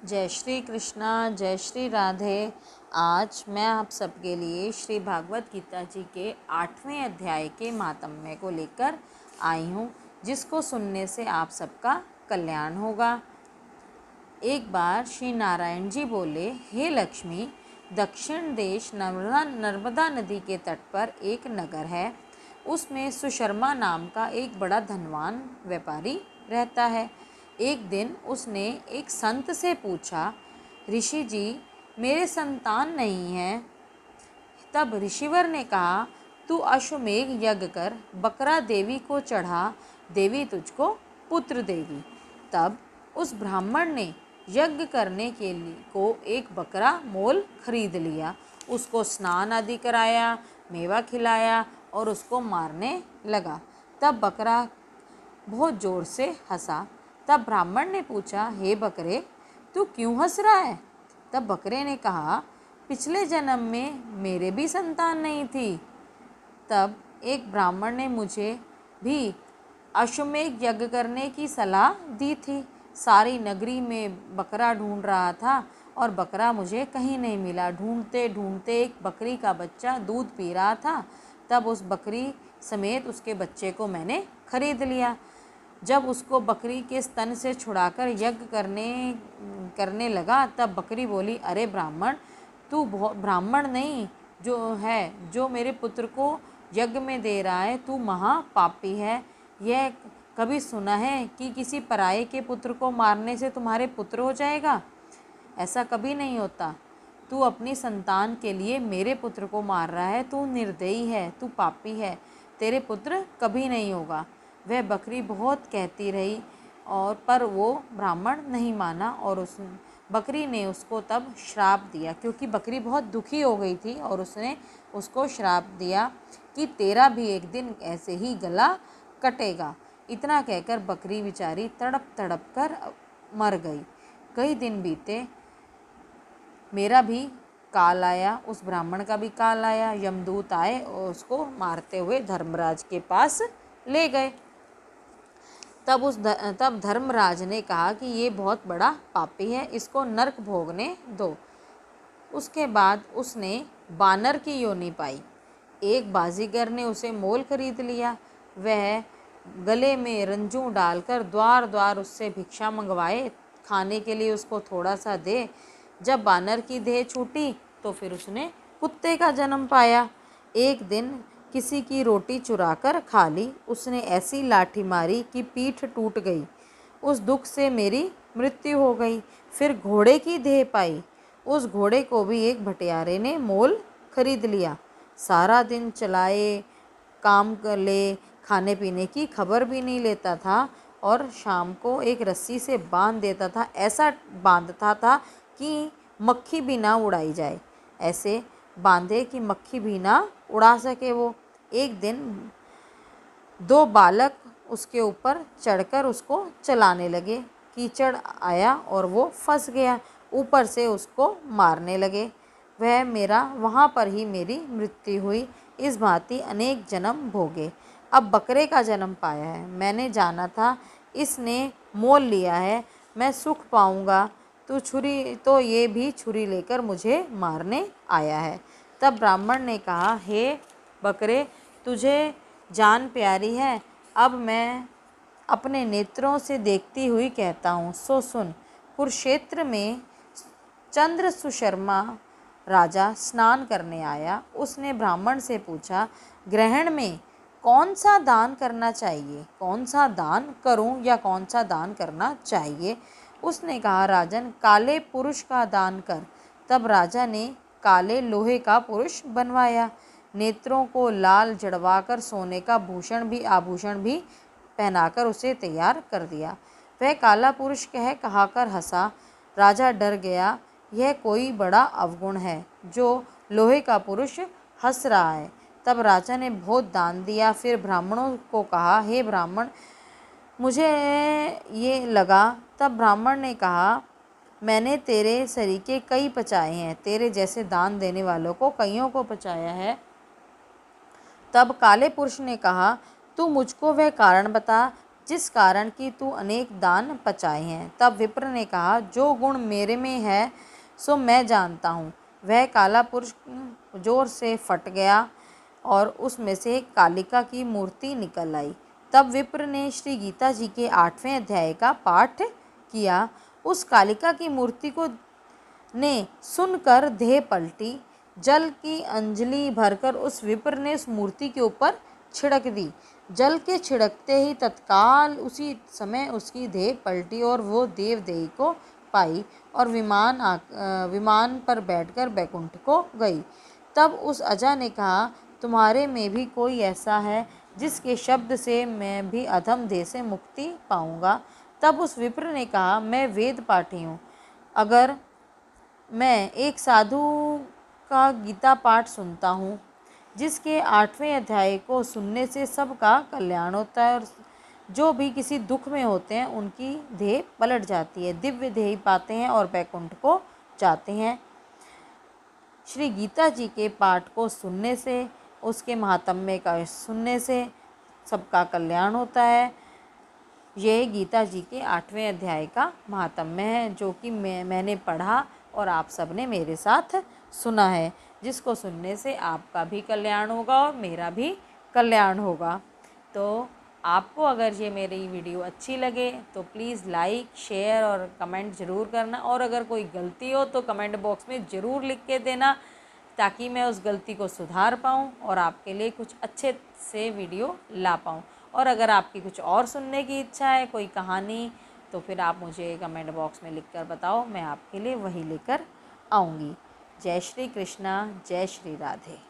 जय श्री कृष्णा, जय श्री राधे। आज मैं आप सबके लिए श्री भागवत गीता जी के 8वें अध्याय के महात्म्य को लेकर आई हूँ, जिसको सुनने से आप सबका कल्याण होगा। एक बार श्री नारायण जी बोले, हे लक्ष्मी, दक्षिण देश नर्मदा नदी के तट पर एक नगर है। उसमें सुशर्मा नाम का एक बड़ा धनवान व्यापारी रहता है। एक दिन उसने एक संत से पूछा, ऋषि जी, मेरे संतान नहीं है। तब ऋषिवर ने कहा, तू अश्वमेघ यज्ञ कर बकरा देवी को चढ़ा, देवी तुझको पुत्र देगी। तब उस ब्राह्मण ने यज्ञ करने के लिए को एक बकरा मोल खरीद लिया, उसको स्नान आदि कराया, मेवा खिलाया और उसको मारने लगा। तब बकरा बहुत ज़ोर से हंसा। तब ब्राह्मण ने पूछा, हे बकरे, तू क्यों हंस रहा है? तब बकरे ने कहा, पिछले जन्म में मेरे भी संतान नहीं थी। तब एक ब्राह्मण ने मुझे भी अश्वमेध यज्ञ करने की सलाह दी थी। सारी नगरी में बकरा ढूंढ रहा था और बकरा मुझे कहीं नहीं मिला। ढूंढते ढूंढते एक बकरी का बच्चा दूध पी रहा था। तब उस बकरी समेत उसके बच्चे को मैंने खरीद लिया। जब उसको बकरी के स्तन से छुड़ाकर यज्ञ करने लगा, तब बकरी बोली, अरे ब्राह्मण, तू ब्राह्मण नहीं जो मेरे पुत्र को यज्ञ में दे रहा है, तू महापापी है। यह कभी सुना है कि किसी पराये के पुत्र को मारने से तुम्हारे पुत्र हो जाएगा? ऐसा कभी नहीं होता। तू अपनी संतान के लिए मेरे पुत्र को मार रहा है, तू निर्दयी है, तू पापी है, तेरे पुत्र कभी नहीं होगा। वह बकरी बहुत कहती रही पर वो ब्राह्मण नहीं माना और उस बकरी ने उसको तब श्राप दिया, क्योंकि बकरी बहुत दुखी हो गई थी और उसने उसको श्राप दिया कि तेरा भी एक दिन ऐसे ही गला कटेगा। इतना कहकर बकरी बेचारी तड़प तड़प कर मर गई। कई दिन बीते, मेरा भी काल आया, उस ब्राह्मण का भी काल आया। यमदूत आए और उसको मारते हुए धर्मराज के पास ले गए। तब धर्मराज ने कहा कि ये बहुत बड़ा पापी है, इसको नरक भोगने दो। उसके बाद उसने बानर की योनि पाई। एक बाजीगर ने उसे मोल खरीद लिया। वह गले में रंजू डालकर द्वार द्वार उससे भिक्षा मंगवाए, खाने के लिए उसको थोड़ा सा दे। जब बानर की देह छूटी तो फिर उसने कुत्ते का जन्म पाया। एक दिन किसी की रोटी चुराकर खा ली। उसने ऐसी लाठी मारी कि पीठ टूट गई। उस दुख से मेरी मृत्यु हो गई। फिर घोड़े की देह पाई। उस घोड़े को भी एक भटियारे ने मोल खरीद लिया। सारा दिन चलाए, काम कर ले, खाने पीने की खबर भी नहीं लेता था और शाम को एक रस्सी से बांध देता था। ऐसा बांधता था कि मक्खी भी ना उड़ाई जाए, ऐसे बांधे कि मक्खी भी ना उड़ा सके वो। एक दिन दो बालक उसके ऊपर चढ़कर उसको चलाने लगे। कीचड़ आया और वो फंस गया। ऊपर से उसको मारने लगे। वहाँ पर ही मेरी मृत्यु हुई। इस भांति अनेक जन्म भोगे। अब बकरे का जन्म पाया है। मैंने जाना था इसने मोल लिया है, मैं सुख पाऊँगा, तो ये भी छुरी लेकर मुझे मारने आया है। तब ब्राह्मण ने कहा, हे बकरे, तुझे जान प्यारी है, अब मैं अपने नेत्रों से देखती हुई कहता हूँ, सो सुन। कुरुक्षेत्र में चंद्र सुशर्मा राजा स्नान करने आया। उसने ब्राह्मण से पूछा, ग्रहण में कौन सा दान करना चाहिए? कौन सा दान करूं या कौन सा दान करना चाहिए? उसने कहा, राजन, काले पुरुष का दान कर। तब राजा ने काले लोहे का पुरुष बनवाया। नेत्रों को लाल जड़वाकर सोने का आभूषण भी पहनाकर उसे तैयार कर दिया। वह काला पुरुष कहकर हंसा। राजा डर गया, यह कोई बड़ा अवगुण है जो लोहे का पुरुष हंस रहा है। तब राजा ने बहुत दान दिया। फिर ब्राह्मणों को कहा, हे ब्राह्मण, मुझे ये लगा। तब ब्राह्मण ने कहा, मैंने तेरे सरीके कई पचाए हैं, तेरे जैसे दान देने वालों को कईयों को पचाया है। तब काले पुरुष ने कहा, तू मुझको वह कारण बता, जिस कारण कि तू अनेक दान पचाए हैं। तब विप्र ने कहा, जो गुण मेरे में है सो मैं जानता हूँ। वह काला पुरुष जोर से फट गया और उसमें से एक कालिका की मूर्ति निकल आई। तब विप्र ने श्री गीता जी के 8वें अध्याय का पाठ किया। उस कालिका की मूर्ति को ने सुनकर देह पलटी। जल की अंजलि भरकर उस विप्र ने उस मूर्ति के ऊपर छिड़क दी। जल के छिड़कते ही तत्काल उसी समय उसकी देह पलटी और वो देवदेही को पाई और विमान पर बैठकर बैकुंठ को गई। तब उस अजा ने कहा, तुम्हारे में भी कोई ऐसा है जिसके शब्द से मैं भी अधम देह से मुक्ति पाऊंगा। तब उस विप्र ने कहा, मैं वेद पाठी हूँ। अगर मैं एक साधु का गीता पाठ सुनता हूँ जिसके 8वें अध्याय को सुनने से सबका कल्याण होता है और जो भी किसी दुख में होते हैं उनकी देह पलट जाती है, दिव्य देह पाते हैं और बैकुंठ को जाते हैं। श्री गीता जी के पाठ को सुनने से, उसके महात्म्य का सुनने से सबका कल्याण होता है। यह गीता जी के 8वें अध्याय का महात्म्य है जो कि मैंने पढ़ा और आप सब ने मेरे साथ सुना है, जिसको सुनने से आपका भी कल्याण होगा और मेरा भी कल्याण होगा। तो आपको अगर ये मेरी वीडियो अच्छी लगे तो प्लीज़ लाइक, शेयर और कमेंट ज़रूर करना, और अगर कोई गलती हो तो कमेंट बॉक्स में ज़रूर लिख के देना ताकि मैं उस गलती को सुधार पाऊँ और आपके लिए कुछ अच्छे से वीडियो ला पाऊँ। और अगर आपकी कुछ और सुनने की इच्छा है, कोई कहानी, तो फिर आप मुझे कमेंट बॉक्स में लिखकर बताओ, मैं आपके लिए वही लेकर आऊँगी। जय श्री कृष्णा, जय श्री राधे।